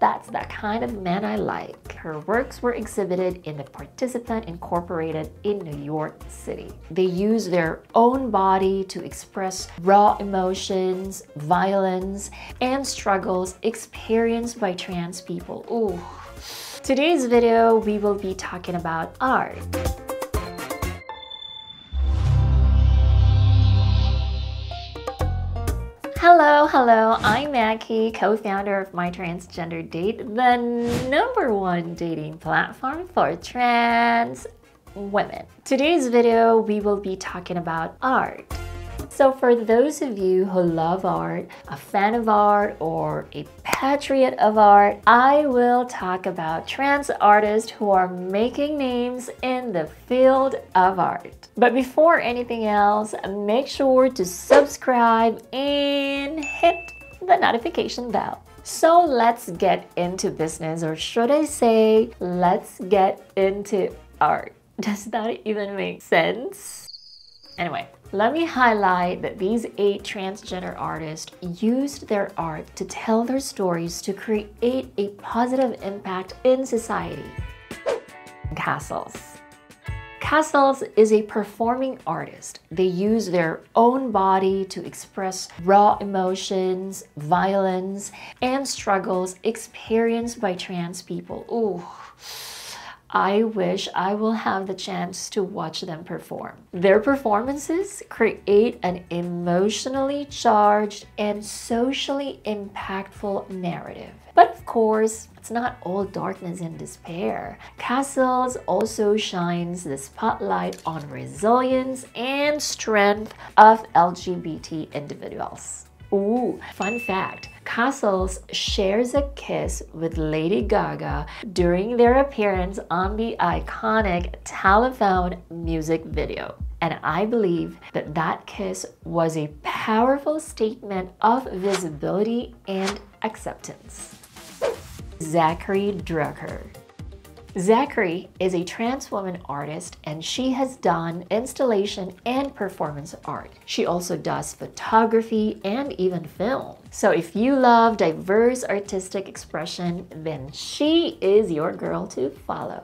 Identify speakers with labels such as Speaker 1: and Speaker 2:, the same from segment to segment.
Speaker 1: That's the kind of man I like. Her works were exhibited in the Participant Incorporated in New York City. They use their own body to express raw emotions, violence, and struggles experienced by trans people. Ooh. Today's video, we will be talking about art. Hello, I'm Mackie, co-founder of My Transgender Date, the #1 dating platform for trans women. Today's video, we will be talking about art. So for those of you who love art, a fan of art, or a patriot of art, I will talk about trans artists who are making names in the field of art. But before anything else, make sure to subscribe and hit the notification bell. So let's get into business, or should I say, let's get into art. Does that even make sense? Anyway, let me highlight that these 8 transgender artists used their art to tell their stories to create a positive impact in society. Cassils. Cassils is a performing artist. They use their own body to express raw emotions, violence, and struggles experienced by trans people. Ooh. I wish I will have the chance to watch them perform. Their performances create an emotionally charged and socially impactful narrative. But of course, it's not all darkness and despair. Cassils also shines the spotlight on resilience and strength of LGBT individuals. Ooh, fun fact. Cassils shares a kiss with Lady Gaga during their appearance on the iconic Telephone music video. And I believe that that kiss was a powerful statement of visibility and acceptance. Zackary Drucker. Zackary is a trans woman artist, and she has done installation and performance art. She also does photography and even film. So if you love diverse artistic expression, then she is your girl to follow.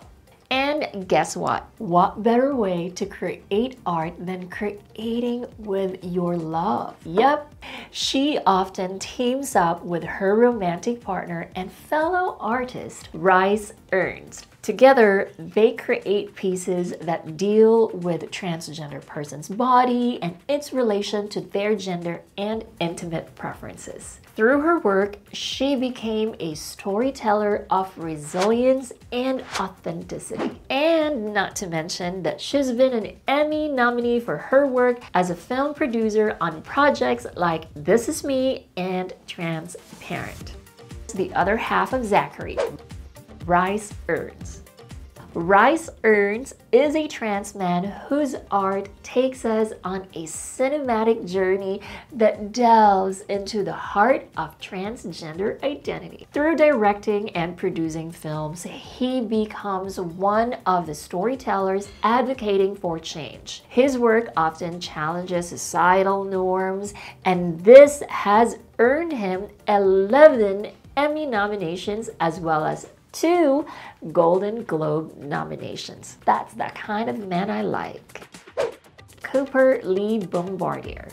Speaker 1: And guess what? What better way to create art than creating with your love? Yep, she often teams up with her romantic partner and fellow artist, Rhys Ernst. Together, they create pieces that deal with transgender person's body and its relation to their gender and intimate preferences. Through her work, she became a storyteller of resilience and authenticity. And not to mention that she's been an Emmy nominee for her work as a film producer on projects like This Is Me and Transparent. The other half of Zackary, Rhys Ernst. Rhys Ernst is a trans man whose art takes us on a cinematic journey that delves into the heart of transgender identity. Through directing and producing films, he becomes one of the storytellers advocating for change. His work often challenges societal norms, and this has earned him 11 Emmy nominations as well as 2 Golden Globe nominations. That's the kind of man I like. Lee Bombardier.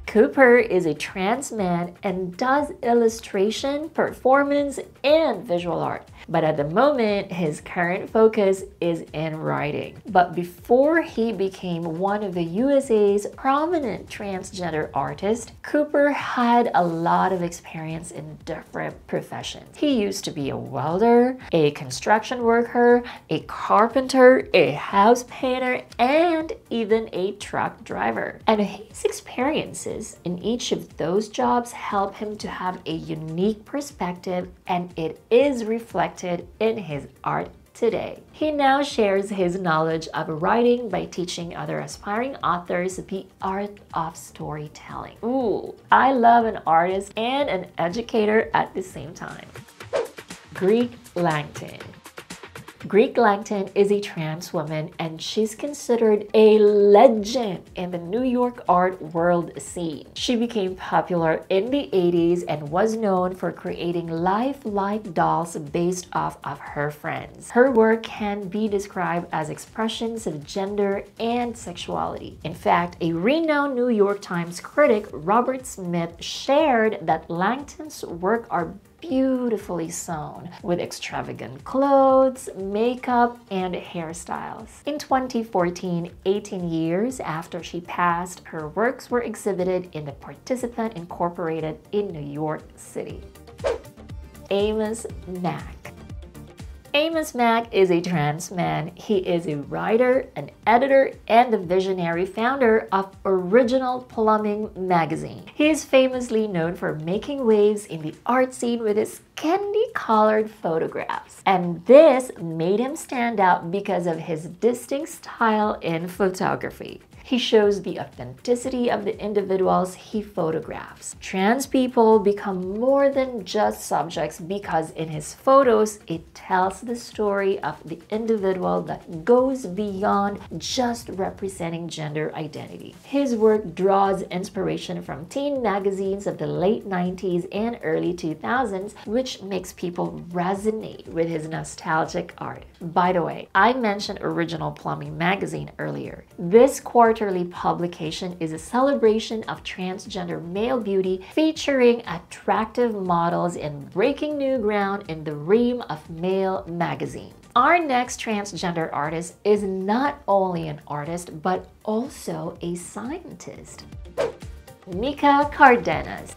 Speaker 1: Cooper is a trans man and does illustration, performance, and visual art. But at the moment, his current focus is in writing. But before he became one of the USA's prominent transgender artists, Cooper had a lot of experience in different professions. He used to be a welder, a construction worker, a carpenter, a house painter, and even a truck driver. And his experiences in each of those jobs help him to have a unique perspective, and it is reflected in his art today. He now shares his knowledge of writing by teaching other aspiring authors the art of storytelling. Ooh, I love an artist and an educator at the same time. Greer Lankton. Greer Lankton is a trans woman and she's considered a legend in the New York art world scene. She became popular in the 80s and was known for creating lifelike dolls based off of her friends. Her work can be described as expressions of gender and sexuality. In fact, a renowned New York Times critic, Robert Smith, shared that Lankton's work are beautifully sewn with extravagant clothes, makeup, and hairstyles. In 2014, 18 years after she passed, her works were exhibited in the Participant Incorporated in New York City. Amos Mac. Amos Mac is a trans man. He is a writer, an editor, and the visionary founder of Original Plumbing magazine. He is famously known for making waves in the art scene with his candy-colored photographs. And this made him stand out because of his distinct style in photography. He shows the authenticity of the individuals he photographs. Trans people become more than just subjects because in his photos, it tells the story of the individual that goes beyond just representing gender identity. His work draws inspiration from teen magazines of the late 90s and early 2000s, which makes people resonate with his nostalgic art. By the way, I mentioned Original Plumbing magazine earlier. This quarterly publication is a celebration of transgender male beauty, featuring attractive models and breaking new ground in the realm of male magazine. Our next transgender artist is not only an artist, but also a scientist. Micha Cardenas.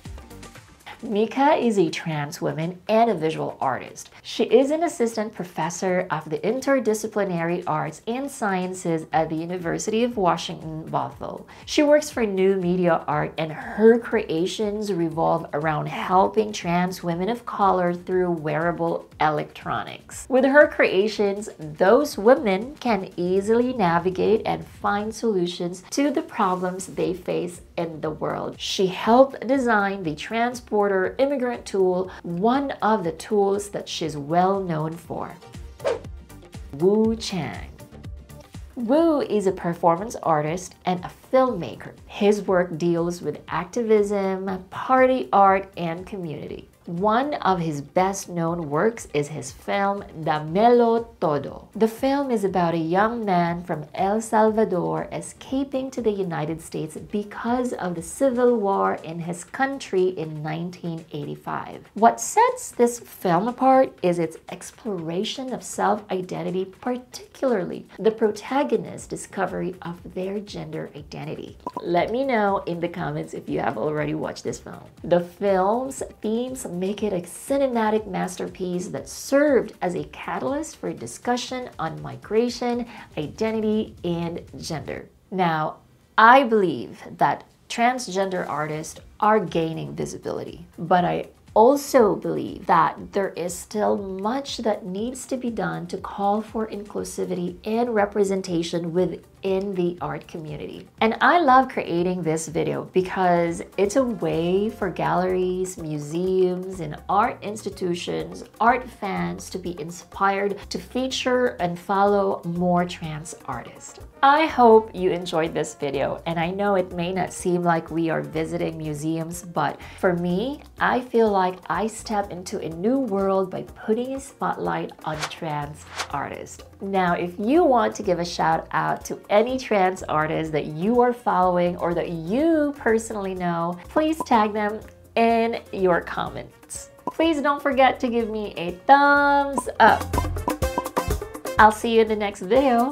Speaker 1: Micha is a trans woman and a visual artist. She is an assistant professor of the interdisciplinary arts and sciences at the University of Washington, Bothell. She works for New Media Art, and her creations revolve around helping trans women of color through wearable electronics. With her creations, those women can easily navigate and find solutions to the problems they face in the world. She helped design the Transporter Immigrant tool, one of the tools that she's well known for. Tsang. Wu is a performance artist and a filmmaker. His work deals with activism, party art, and community. One of his best-known works is his film Dámelo Todo. The film is about a young man from El Salvador escaping to the United States because of the civil war in his country in 1985. What sets this film apart is its exploration of self-identity, particularly the protagonist's discovery of their gender identity. Let me know in the comments if you have already watched this film. The film's themes make it a cinematic masterpiece that served as a catalyst for discussion on migration, identity, and gender. Now, I believe that transgender artists are gaining visibility, but I also believe that there is still much that needs to be done to call for inclusivity and representation within the art community. And I love creating this video because it's a way for galleries, museums, and art institutions, art fans to be inspired to feature and follow more trans artists. I hope you enjoyed this video, and I know it may not seem like we are visiting museums, but for me, I feel like I step into a new world by putting a spotlight on trans artists. Now, if you want to give a shout out to any trans artists that you are following or that you personally know, please tag them in your comments. Please don't forget to give me a thumbs up. I'll see you in the next video.